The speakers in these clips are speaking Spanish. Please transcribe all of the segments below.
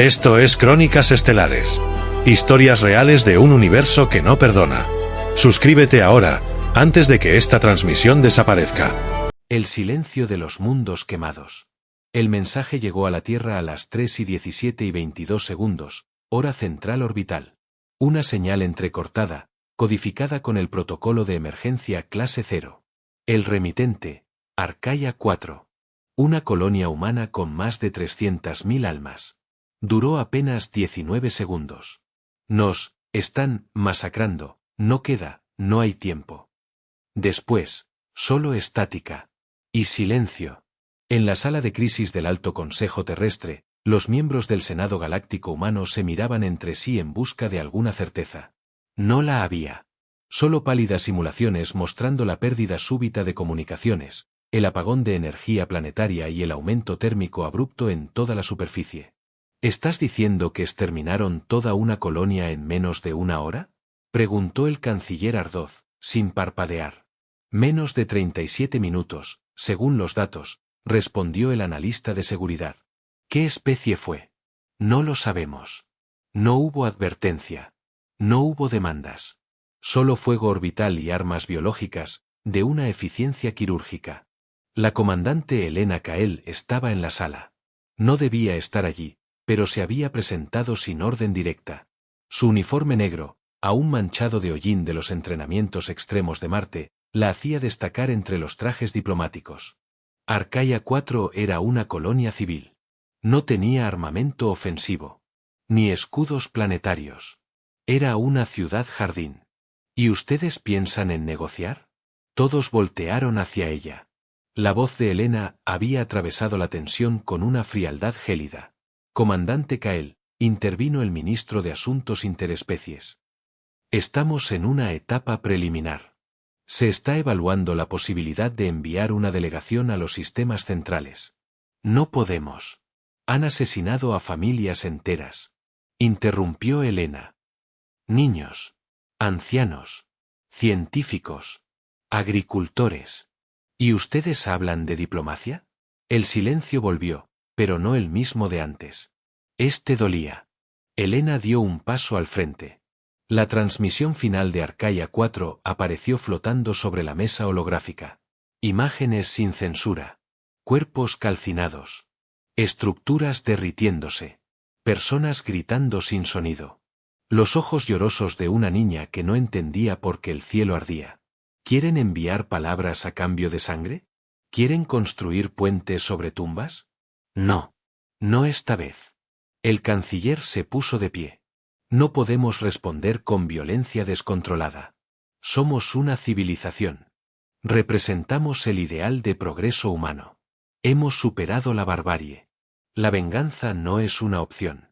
Esto es Crónicas Estelares. Historias reales de un universo que no perdona. Suscríbete ahora, antes de que esta transmisión desaparezca. El silencio de los mundos quemados. El mensaje llegó a la Tierra a las 3:17:22, hora central orbital. Una señal entrecortada, codificada con el protocolo de emergencia clase 0. El remitente, Arcaia 4. Una colonia humana con más de 300.000 almas. Duró apenas 19 segundos. Nos están masacrando, no queda, no hay tiempo. Después, solo estática. Y silencio. En la sala de crisis del Alto Consejo Terrestre, los miembros del Senado Galáctico Humano se miraban entre sí en busca de alguna certeza. No la había. Solo pálidas simulaciones mostrando la pérdida súbita de comunicaciones, el apagón de energía planetaria y el aumento térmico abrupto en toda la superficie. ¿Estás diciendo que exterminaron toda una colonia en menos de una hora? Preguntó el canciller Ardoz, sin parpadear. Menos de 37 minutos, según los datos, respondió el analista de seguridad. ¿Qué especie fue? No lo sabemos. No hubo advertencia. No hubo demandas. Solo fuego orbital y armas biológicas, de una eficiencia quirúrgica. La comandante Elena Kael estaba en la sala. No debía estar allí, pero se había presentado sin orden directa. Su uniforme negro, aún manchado de hollín de los entrenamientos extremos de Marte, la hacía destacar entre los trajes diplomáticos. Arcaia 4 era una colonia civil. No tenía armamento ofensivo. Ni escudos planetarios. Era una ciudad-jardín. ¿Y ustedes piensan en negociar? Todos voltearon hacia ella. La voz de Elena había atravesado la tensión con una frialdad gélida. Comandante Kael, intervino el ministro de Asuntos Interespecies. Estamos en una etapa preliminar. Se está evaluando la posibilidad de enviar una delegación a los sistemas centrales. No podemos. Han asesinado a familias enteras. Interrumpió Elena. Niños, ancianos, científicos, agricultores. ¿Y ustedes hablan de diplomacia? El silencio volvió, pero no el mismo de antes. Este dolía. Elena dio un paso al frente. La transmisión final de Arcaia 4 apareció flotando sobre la mesa holográfica. Imágenes sin censura. Cuerpos calcinados. Estructuras derritiéndose. Personas gritando sin sonido. Los ojos llorosos de una niña que no entendía por qué el cielo ardía. ¿Quieren enviar palabras a cambio de sangre? ¿Quieren construir puentes sobre tumbas? No. No esta vez. El canciller se puso de pie. No podemos responder con violencia descontrolada. Somos una civilización. Representamos el ideal de progreso humano. Hemos superado la barbarie. La venganza no es una opción.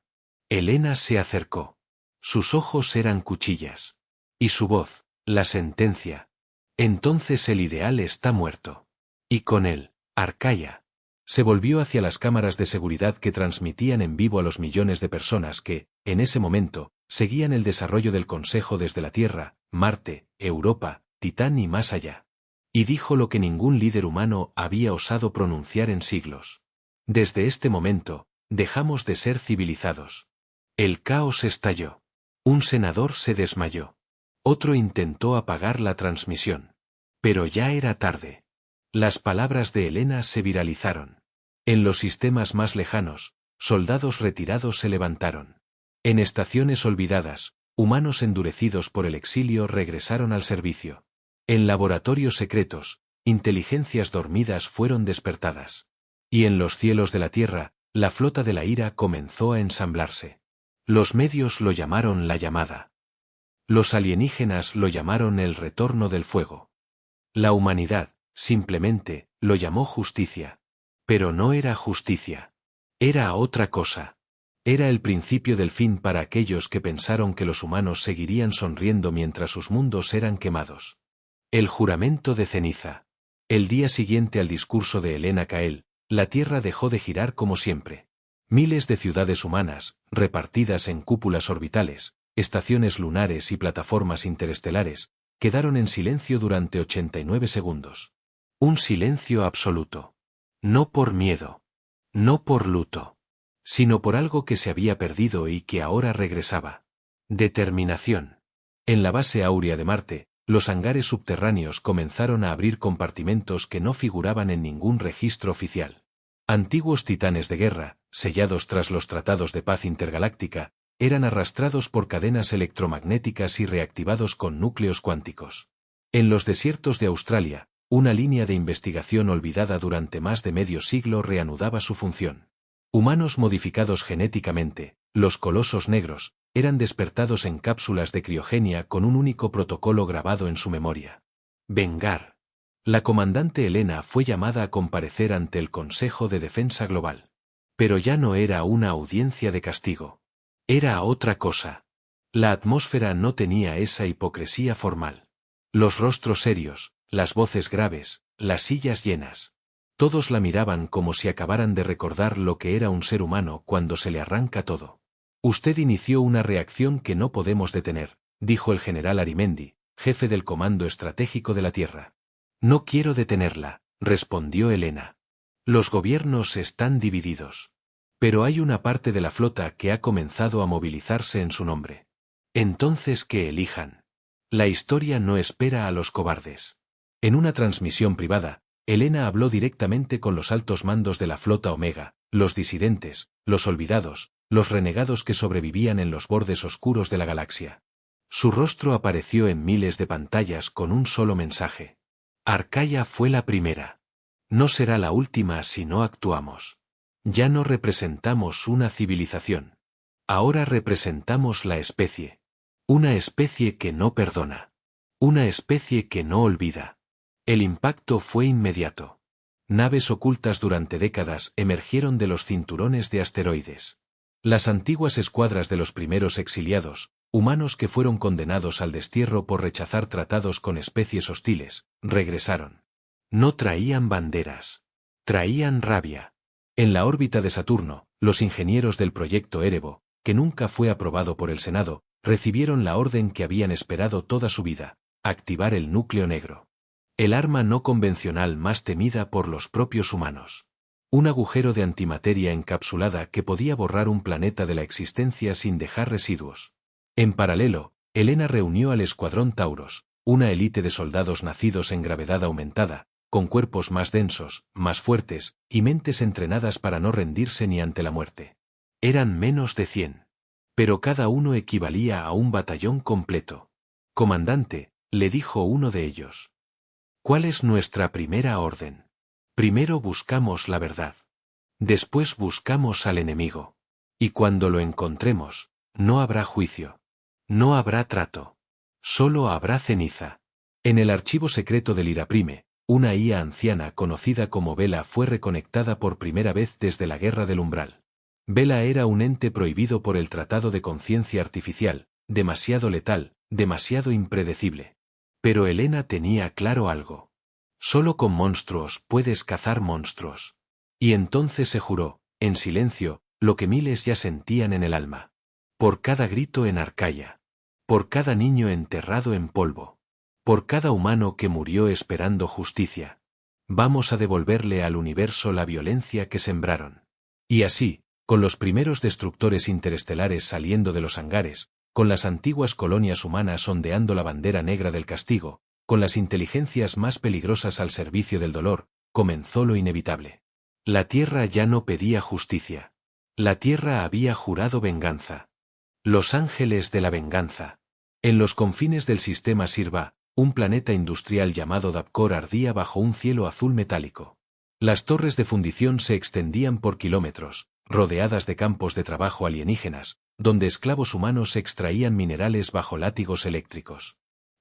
Elena se acercó. Sus ojos eran cuchillas. Y su voz, la sentencia. Entonces el ideal está muerto. Y con él, Arcaia. Se volvió hacia las cámaras de seguridad que transmitían en vivo a los millones de personas que, en ese momento, seguían el desarrollo del Consejo desde la Tierra, Marte, Europa, Titán y más allá. Y dijo lo que ningún líder humano había osado pronunciar en siglos. Desde este momento, dejamos de ser civilizados. El caos estalló. Un senador se desmayó. Otro intentó apagar la transmisión. Pero ya era tarde. Las palabras de Elena se viralizaron. En los sistemas más lejanos, soldados retirados se levantaron. En estaciones olvidadas, humanos endurecidos por el exilio regresaron al servicio. En laboratorios secretos, inteligencias dormidas fueron despertadas. Y en los cielos de la Tierra, la flota de la ira comenzó a ensamblarse. Los medios lo llamaron la llamada. Los alienígenas lo llamaron el retorno del fuego. La humanidad, simplemente, lo llamó justicia. Pero no era justicia. Era otra cosa. Era el principio del fin para aquellos que pensaron que los humanos seguirían sonriendo mientras sus mundos eran quemados. El juramento de ceniza. El día siguiente al discurso de Elena Kael, la Tierra dejó de girar como siempre. Miles de ciudades humanas, repartidas en cúpulas orbitales, estaciones lunares y plataformas interestelares, quedaron en silencio durante 89 segundos. Un silencio absoluto. No por miedo. No por luto. sino por algo que se había perdido y que ahora regresaba. Determinación. En la base áurea de Marte, los hangares subterráneos comenzaron a abrir compartimentos que no figuraban en ningún registro oficial. Antiguos titanes de guerra, sellados tras los tratados de paz intergaláctica, eran arrastrados por cadenas electromagnéticas y reactivados con núcleos cuánticos. En los desiertos de Australia, una línea de investigación olvidada durante más de medio siglo reanudaba su función. Humanos modificados genéticamente, los colosos negros, eran despertados en cápsulas de criogenia con un único protocolo grabado en su memoria. Vengar. La comandante Elena fue llamada a comparecer ante el Consejo de Defensa Global. Pero ya no era una audiencia de castigo. Era otra cosa. La atmósfera no tenía esa hipocresía formal. Los rostros serios, las voces graves, las sillas llenas. Todos la miraban como si acabaran de recordar lo que era un ser humano cuando se le arranca todo. Usted inició una reacción que no podemos detener, dijo el general Arimendi, jefe del Comando Estratégico de la Tierra. No quiero detenerla, respondió Elena. Los gobiernos están divididos. Pero hay una parte de la flota que ha comenzado a movilizarse en su nombre. Entonces que elijan. La historia no espera a los cobardes. En una transmisión privada, Elena habló directamente con los altos mandos de la flota Omega, los disidentes, los olvidados, los renegados que sobrevivían en los bordes oscuros de la galaxia. Su rostro apareció en miles de pantallas con un solo mensaje. Arcaia fue la primera. No será la última si no actuamos. Ya no representamos una civilización. Ahora representamos la especie. Una especie que no perdona. Una especie que no olvida. El impacto fue inmediato. Naves ocultas durante décadas emergieron de los cinturones de asteroides. Las antiguas escuadras de los primeros exiliados, humanos que fueron condenados al destierro por rechazar tratados con especies hostiles, regresaron. No traían banderas. Traían rabia. En la órbita de Saturno, los ingenieros del proyecto Erebo, que nunca fue aprobado por el Senado, recibieron la orden que habían esperado toda su vida: activar el núcleo negro. El arma no convencional más temida por los propios humanos. Un agujero de antimateria encapsulada que podía borrar un planeta de la existencia sin dejar residuos. En paralelo, Elena reunió al Escuadrón Tauros, una élite de soldados nacidos en gravedad aumentada, con cuerpos más densos, más fuertes, y mentes entrenadas para no rendirse ni ante la muerte. Eran menos de 100. Pero cada uno equivalía a un batallón completo. Comandante, le dijo uno de ellos. ¿Cuál es nuestra primera orden? Primero buscamos la verdad. Después buscamos al enemigo. Y cuando lo encontremos, no habrá juicio. No habrá trato. Solo habrá ceniza. En el archivo secreto del Iraprime, una IA anciana conocida como Vela fue reconectada por primera vez desde la Guerra del Umbral. Vela era un ente prohibido por el Tratado de Conciencia Artificial, demasiado letal, demasiado impredecible. Pero Elena tenía claro algo. Solo con monstruos puedes cazar monstruos. Y entonces se juró, en silencio, lo que miles ya sentían en el alma. Por cada grito en Arcaia. Por cada niño enterrado en polvo. Por cada humano que murió esperando justicia. Vamos a devolverle al universo la violencia que sembraron. Y así, con los primeros destructores interestelares saliendo de los hangares, con las antiguas colonias humanas ondeando la bandera negra del castigo, con las inteligencias más peligrosas al servicio del dolor, comenzó lo inevitable. La Tierra ya no pedía justicia. La Tierra había jurado venganza. Los ángeles de la venganza. En los confines del sistema Sirva, un planeta industrial llamado Dapkor ardía bajo un cielo azul metálico. Las torres de fundición se extendían por kilómetros, rodeadas de campos de trabajo alienígenas, donde esclavos humanos extraían minerales bajo látigos eléctricos.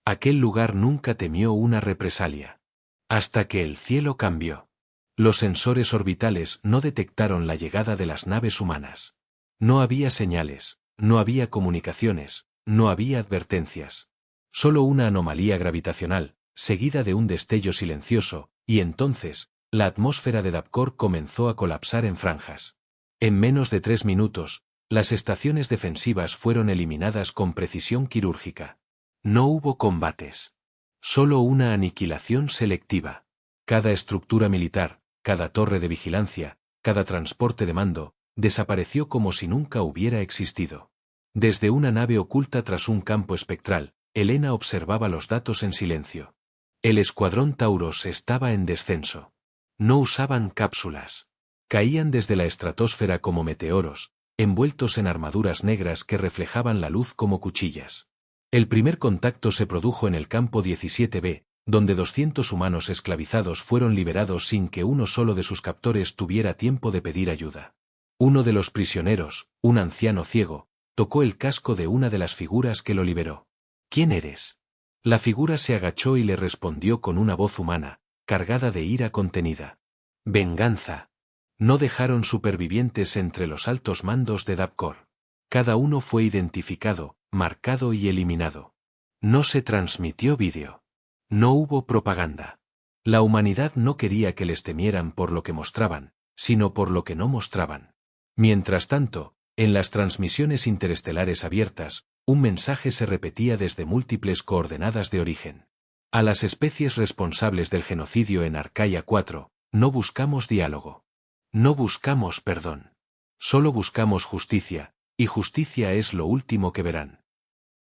Aquel lugar nunca temió una represalia. Hasta que el cielo cambió. Los sensores orbitales no detectaron la llegada de las naves humanas. No había señales, no había comunicaciones, no había advertencias. Solo una anomalía gravitacional, seguida de un destello silencioso, y entonces, la atmósfera de Dapkor comenzó a colapsar en franjas. En menos de 3 minutos, las estaciones defensivas fueron eliminadas con precisión quirúrgica. No hubo combates. Solo una aniquilación selectiva. Cada estructura militar, cada torre de vigilancia, cada transporte de mando, desapareció como si nunca hubiera existido. Desde una nave oculta tras un campo espectral, Elena observaba los datos en silencio. El escuadrón Tauros estaba en descenso. No usaban cápsulas. Caían desde la estratosfera como meteoros, envueltos en armaduras negras que reflejaban la luz como cuchillas. El primer contacto se produjo en el campo 17B, donde 200 humanos esclavizados fueron liberados sin que uno solo de sus captores tuviera tiempo de pedir ayuda. Uno de los prisioneros, un anciano ciego, tocó el casco de una de las figuras que lo liberó. ¿Quién eres? La figura se agachó y le respondió con una voz humana, cargada de ira contenida. Venganza. No dejaron supervivientes entre los altos mandos de Dapcor. Cada uno fue identificado, marcado y eliminado. No se transmitió vídeo. No hubo propaganda. La humanidad no quería que les temieran por lo que mostraban, sino por lo que no mostraban. Mientras tanto, en las transmisiones interestelares abiertas, un mensaje se repetía desde múltiples coordenadas de origen. A las especies responsables del genocidio en Arcaia 4, no buscamos diálogo. No buscamos perdón. Solo buscamos justicia, y justicia es lo último que verán.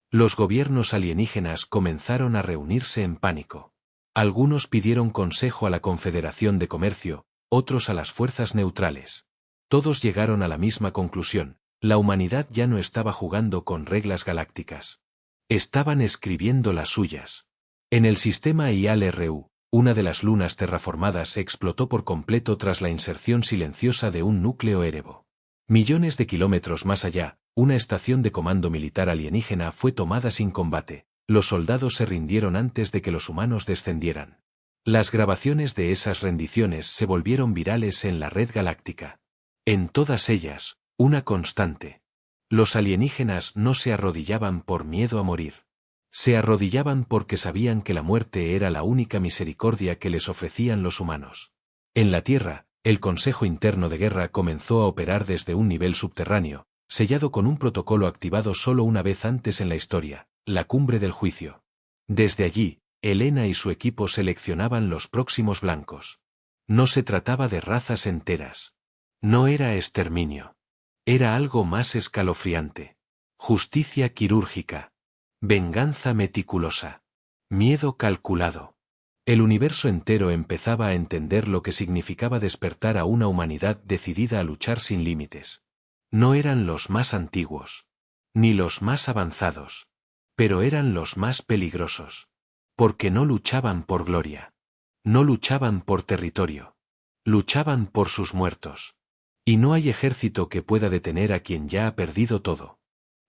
Los gobiernos alienígenas comenzaron a reunirse en pánico. Algunos pidieron consejo a la Confederación de Comercio, otros a las fuerzas neutrales. Todos llegaron a la misma conclusión: la humanidad ya no estaba jugando con reglas galácticas. Estaban escribiendo las suyas. En el sistema IAL-RU, una de las lunas terraformadas explotó por completo tras la inserción silenciosa de un núcleo Erebo. Millones de kilómetros más allá, una estación de comando militar alienígena fue tomada sin combate. Los soldados se rindieron antes de que los humanos descendieran. Las grabaciones de esas rendiciones se volvieron virales en la red galáctica. En todas ellas, una constante. Los alienígenas no se arrodillaban por miedo a morir. Se arrodillaban porque sabían que la muerte era la única misericordia que les ofrecían los humanos. En la Tierra, el Consejo Interno de Guerra comenzó a operar desde un nivel subterráneo, sellado con un protocolo activado solo una vez antes en la historia, la Cumbre del Juicio. Desde allí, Elena y su equipo seleccionaban los próximos blancos. No se trataba de razas enteras. No era exterminio. Era algo más escalofriante. Justicia quirúrgica. Venganza meticulosa. Miedo calculado. El universo entero empezaba a entender lo que significaba despertar a una humanidad decidida a luchar sin límites. No eran los más antiguos, ni los más avanzados, pero eran los más peligrosos. Porque no luchaban por gloria. No luchaban por territorio. Luchaban por sus muertos. Y no hay ejército que pueda detener a quien ya ha perdido todo.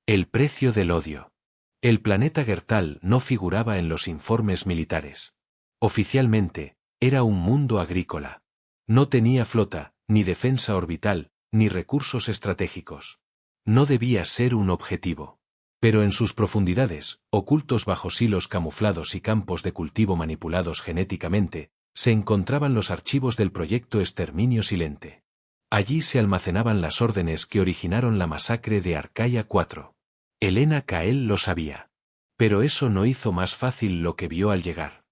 El precio del odio. El planeta Gertal no figuraba en los informes militares. Oficialmente, era un mundo agrícola. No tenía flota, ni defensa orbital, ni recursos estratégicos. No debía ser un objetivo. Pero en sus profundidades, ocultos bajo silos camuflados y campos de cultivo manipulados genéticamente, se encontraban los archivos del proyecto Exterminio Silente. Allí se almacenaban las órdenes que originaron la masacre de Arcaia 4. Elena Kael lo sabía. Pero eso no hizo más fácil lo que vio al llegar.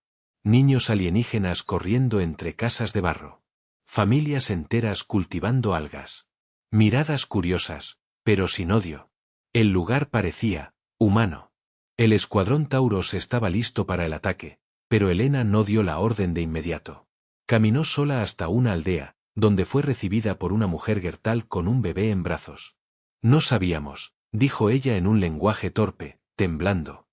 Niños alienígenas corriendo entre casas de barro. Familias enteras cultivando algas. Miradas curiosas, pero sin odio. El lugar parecía humano. El escuadrón Tauros estaba listo para el ataque, pero Elena no dio la orden de inmediato. Caminó sola hasta una aldea, donde fue recibida por una mujer Gertal con un bebé en brazos. No sabíamos, dijo ella en un lenguaje torpe, temblando.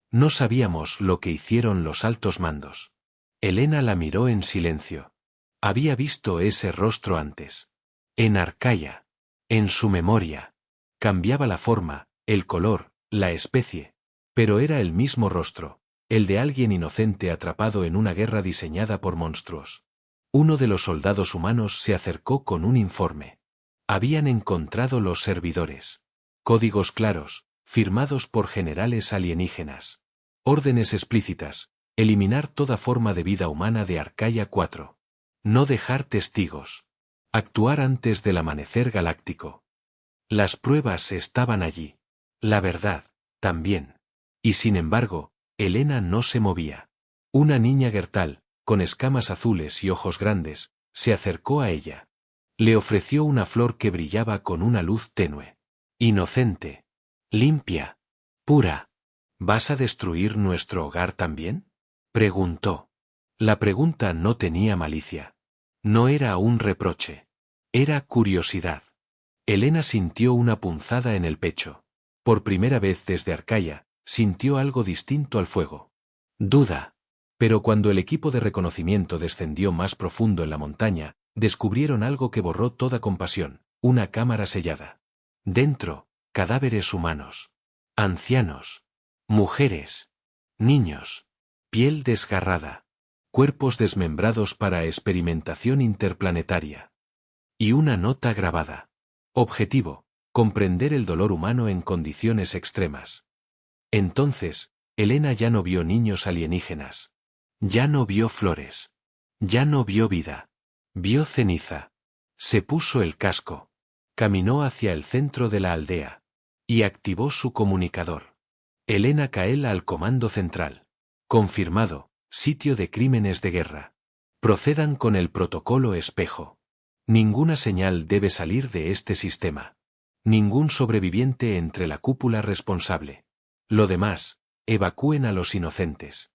No sabíamos lo que hicieron los altos mandos. Elena la miró en silencio. Había visto ese rostro antes. En Arcaia. En su memoria. Cambiaba la forma, el color, la especie. Pero era el mismo rostro, el de alguien inocente atrapado en una guerra diseñada por monstruos. Uno de los soldados humanos se acercó con un informe. Habían encontrado los servidores. Códigos claros, firmados por generales alienígenas. Órdenes explícitas: eliminar toda forma de vida humana de Arcaia 4. No dejar testigos. Actuar antes del amanecer galáctico. Las pruebas estaban allí. La verdad, también. Y sin embargo, Elena no se movía. Una niña Gertal, con escamas azules y ojos grandes, se acercó a ella. Le ofreció una flor que brillaba con una luz tenue. Inocente. Limpia. Pura. ¿Vas a destruir nuestro hogar también? Preguntó. La pregunta no tenía malicia. No era un reproche. Era curiosidad. Elena sintió una punzada en el pecho. Por primera vez desde Arcaia, sintió algo distinto al fuego. Duda. Pero cuando el equipo de reconocimiento descendió más profundo en la montaña, descubrieron algo que borró toda compasión, una cámara sellada. Dentro, cadáveres humanos. Ancianos. Mujeres. Niños. Piel desgarrada. Cuerpos desmembrados para experimentación interplanetaria. Y una nota grabada. Objetivo: comprender el dolor humano en condiciones extremas. Entonces, Elena ya no vio niños alienígenas. Ya no vio flores. Ya no vio vida. Vio ceniza. Se puso el casco. Caminó hacia el centro de la aldea. Y activó su comunicador. Elena Cael al comando central. Confirmado, sitio de crímenes de guerra. Procedan con el protocolo espejo. Ninguna señal debe salir de este sistema. Ningún sobreviviente entre la cúpula responsable. Lo demás, evacúen a los inocentes.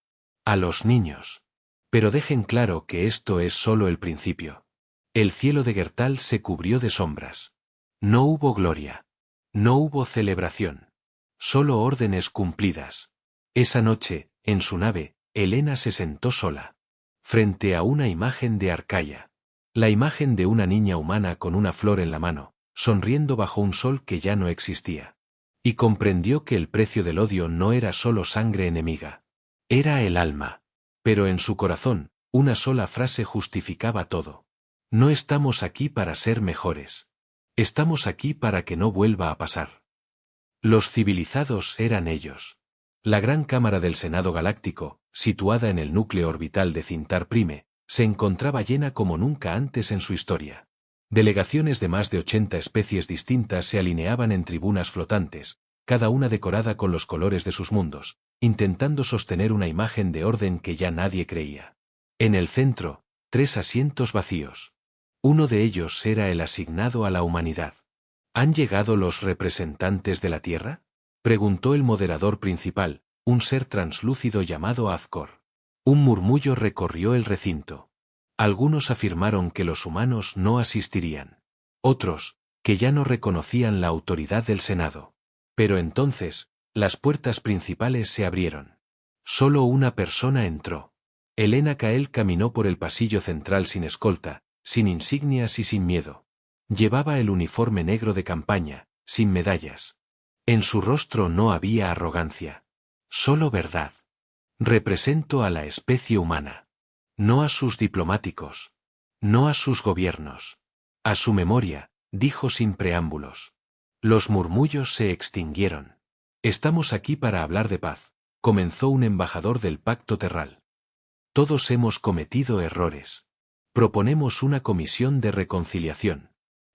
A los niños. Pero dejen claro que esto es solo el principio. El cielo de Gertal se cubrió de sombras. No hubo gloria. No hubo celebración. Solo órdenes cumplidas. Esa noche, en su nave, Elena se sentó sola. Frente a una imagen de Arcaia. La imagen de una niña humana con una flor en la mano, sonriendo bajo un sol que ya no existía. Y comprendió que el precio del odio no era solo sangre enemiga. Era el alma. Pero en su corazón, una sola frase justificaba todo. No estamos aquí para ser mejores. Estamos aquí para que no vuelva a pasar. Los civilizados eran ellos. La gran cámara del Senado Galáctico, situada en el núcleo orbital de Cintar Prime, se encontraba llena como nunca antes en su historia. Delegaciones de más de 80 especies distintas se alineaban en tribunas flotantes, cada una decorada con los colores de sus mundos, intentando sostener una imagen de orden que ya nadie creía. En el centro, 3 asientos vacíos. Uno de ellos era el asignado a la humanidad. ¿Han llegado los representantes de la Tierra?, preguntó el moderador principal, un ser translúcido llamado Azcor. Un murmullo recorrió el recinto. Algunos afirmaron que los humanos no asistirían. Otros, que ya no reconocían la autoridad del Senado. Pero entonces, las puertas principales se abrieron. Solo una persona entró. Elena Cael caminó por el pasillo central sin escolta, sin insignias y sin miedo. Llevaba el uniforme negro de campaña, sin medallas. En su rostro no había arrogancia. Solo verdad. Represento a la especie humana. No a sus diplomáticos. No a sus gobiernos. A su memoria, dijo sin preámbulos. Los murmullos se extinguieron. Estamos aquí para hablar de paz, comenzó un embajador del Pacto Terral. Todos hemos cometido errores. Proponemos una comisión de reconciliación.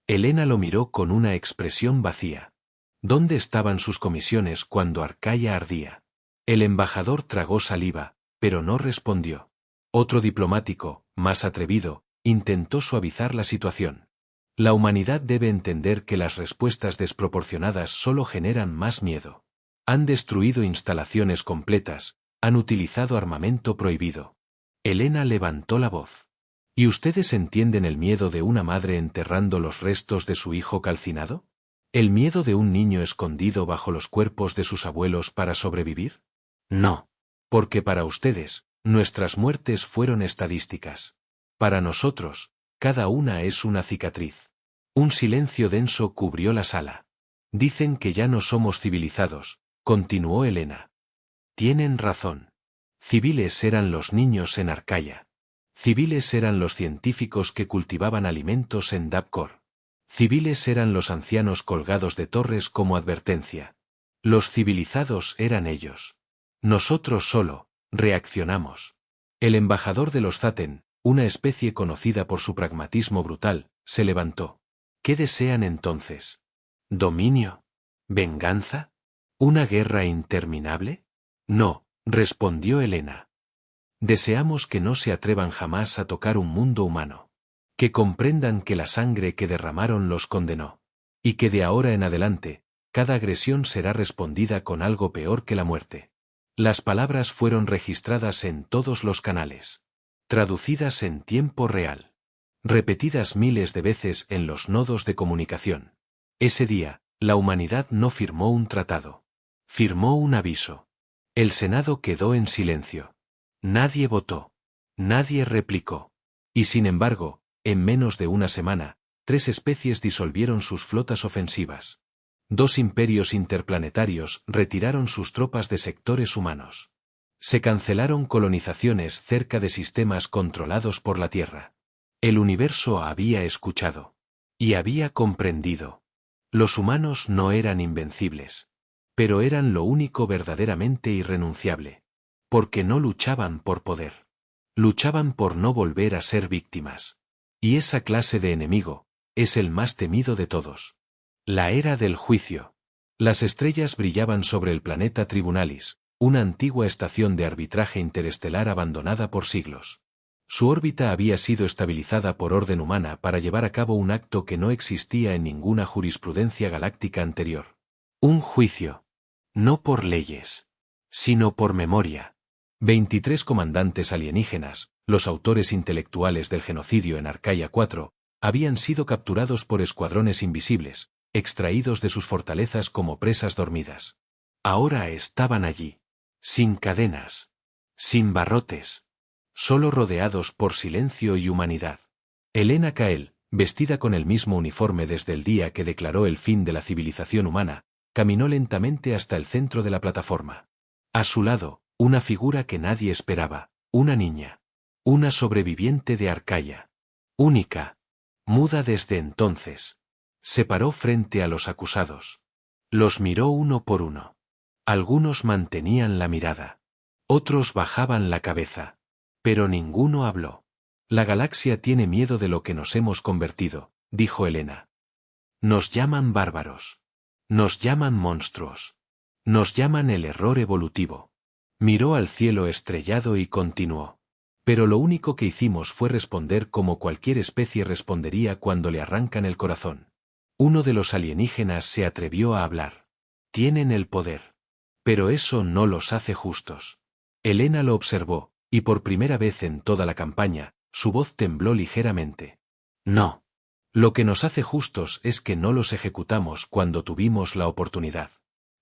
Elena lo miró con una expresión vacía. ¿Dónde estaban sus comisiones cuando Arcaia ardía? El embajador tragó saliva, pero no respondió. Otro diplomático, más atrevido, intentó suavizar la situación. La humanidad debe entender que las respuestas desproporcionadas solo generan más miedo. Han destruido instalaciones completas, han utilizado armamento prohibido. Elena levantó la voz. ¿Y ustedes entienden el miedo de una madre enterrando los restos de su hijo calcinado? ¿El miedo de un niño escondido bajo los cuerpos de sus abuelos para sobrevivir? No. Porque para ustedes, nuestras muertes fueron estadísticas. Para nosotros, cada una es una cicatriz. Un silencio denso cubrió la sala. Dicen que ya no somos civilizados, continuó Elena. Tienen razón. Civiles eran los niños en Arcaia. Civiles eran los científicos que cultivaban alimentos en Dapcor. Civiles eran los ancianos colgados de torres como advertencia. Los civilizados eran ellos. Nosotros solo reaccionamos. El embajador de los Zaten, una especie conocida por su pragmatismo brutal, se levantó. ¿Qué desean entonces? ¿Dominio? ¿Venganza? ¿Una guerra interminable? No, respondió Elena. Deseamos que no se atrevan jamás a tocar un mundo humano. Que comprendan que la sangre que derramaron los condenó. Y que de ahora en adelante, cada agresión será respondida con algo peor que la muerte. Las palabras fueron registradas en todos los canales. Traducidas en tiempo real. Repetidas miles de veces en los nodos de comunicación. Ese día, la humanidad no firmó un tratado. Firmó un aviso. El Senado quedó en silencio. Nadie votó. Nadie replicó. Y sin embargo, en menos de una semana, 3 especies disolvieron sus flotas ofensivas. 2 imperios interplanetarios retiraron sus tropas de sectores humanos. Se cancelaron colonizaciones cerca de sistemas controlados por la Tierra. El universo había escuchado. Y había comprendido. Los humanos no eran invencibles. Pero eran lo único verdaderamente irrenunciable. Porque no luchaban por poder. Luchaban por no volver a ser víctimas. Y esa clase de enemigo es el más temido de todos. La era del juicio. Las estrellas brillaban sobre el planeta Tribunalis, una antigua estación de arbitraje interestelar abandonada por siglos. Su órbita había sido estabilizada por orden humana para llevar a cabo un acto que no existía en ninguna jurisprudencia galáctica anterior. Un juicio. No por leyes, sino por memoria. 23 comandantes alienígenas, los autores intelectuales del genocidio en Arcaia 4, habían sido capturados por escuadrones invisibles, extraídos de sus fortalezas como presas dormidas. Ahora estaban allí, sin cadenas, sin barrotes, solo rodeados por silencio y humanidad. Elena Kael, vestida con el mismo uniforme desde el día que declaró el fin de la civilización humana, caminó lentamente hasta el centro de la plataforma. A su lado, una figura que nadie esperaba, una niña. Una sobreviviente de Arcaia. Única. Muda desde entonces. Se paró frente a los acusados. Los miró uno por uno. Algunos mantenían la mirada. Otros bajaban la cabeza. Pero ninguno habló. La galaxia tiene miedo de lo que nos hemos convertido, dijo Elena. Nos llaman bárbaros. Nos llaman monstruos. Nos llaman el error evolutivo. Miró al cielo estrellado y continuó. Pero lo único que hicimos fue responder como cualquier especie respondería cuando le arrancan el corazón. Uno de los alienígenas se atrevió a hablar. Tienen el poder. Pero eso no los hace justos. Elena lo observó, y por primera vez en toda la campaña, su voz tembló ligeramente. No. Lo que nos hace justos es que no los ejecutamos cuando tuvimos la oportunidad.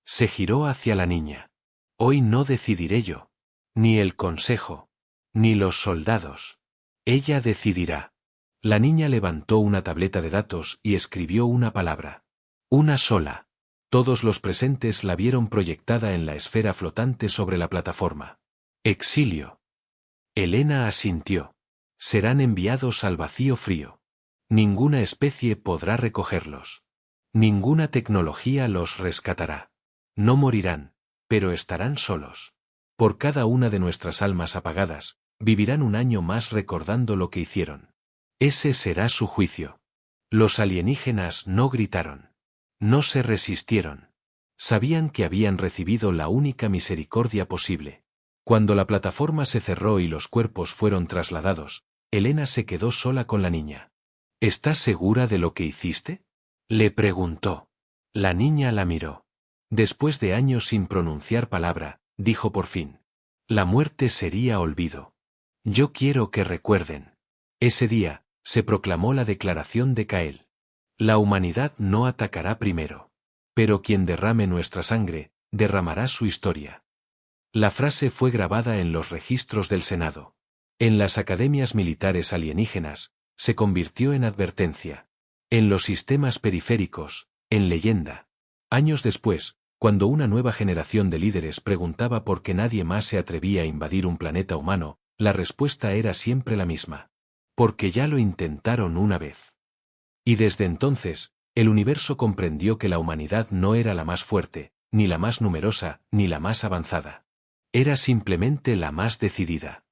Se giró hacia la niña. Hoy no decidiré yo. Ni el consejo. Ni los soldados. Ella decidirá. La niña levantó una tableta de datos y escribió una palabra. Una sola. Todos los presentes la vieron proyectada en la esfera flotante sobre la plataforma. Exilio. Elena asintió. Serán enviados al vacío frío. Ninguna especie podrá recogerlos. Ninguna tecnología los rescatará. No morirán, pero estarán solos. Por cada una de nuestras almas apagadas, vivirán un año más recordando lo que hicieron. Ese será su juicio. Los alienígenas no gritaron. No se resistieron. Sabían que habían recibido la única misericordia posible. Cuando la plataforma se cerró y los cuerpos fueron trasladados, Elena se quedó sola con la niña. ¿Estás segura de lo que hiciste?, le preguntó. La niña la miró. Después de años sin pronunciar palabra, dijo por fin. La muerte sería olvido. Yo quiero que recuerden. Ese día, se proclamó la declaración de Kael. La humanidad no atacará primero. Pero quien derrame nuestra sangre, derramará su historia. La frase fue grabada en los registros del Senado. En las academias militares alienígenas, se convirtió en advertencia. En los sistemas periféricos, en leyenda. Años después, cuando una nueva generación de líderes preguntaba por qué nadie más se atrevía a invadir un planeta humano, la respuesta era siempre la misma. Porque ya lo intentaron una vez. Y desde entonces, el universo comprendió que la humanidad no era la más fuerte, ni la más numerosa, ni la más avanzada. Era simplemente la más decidida.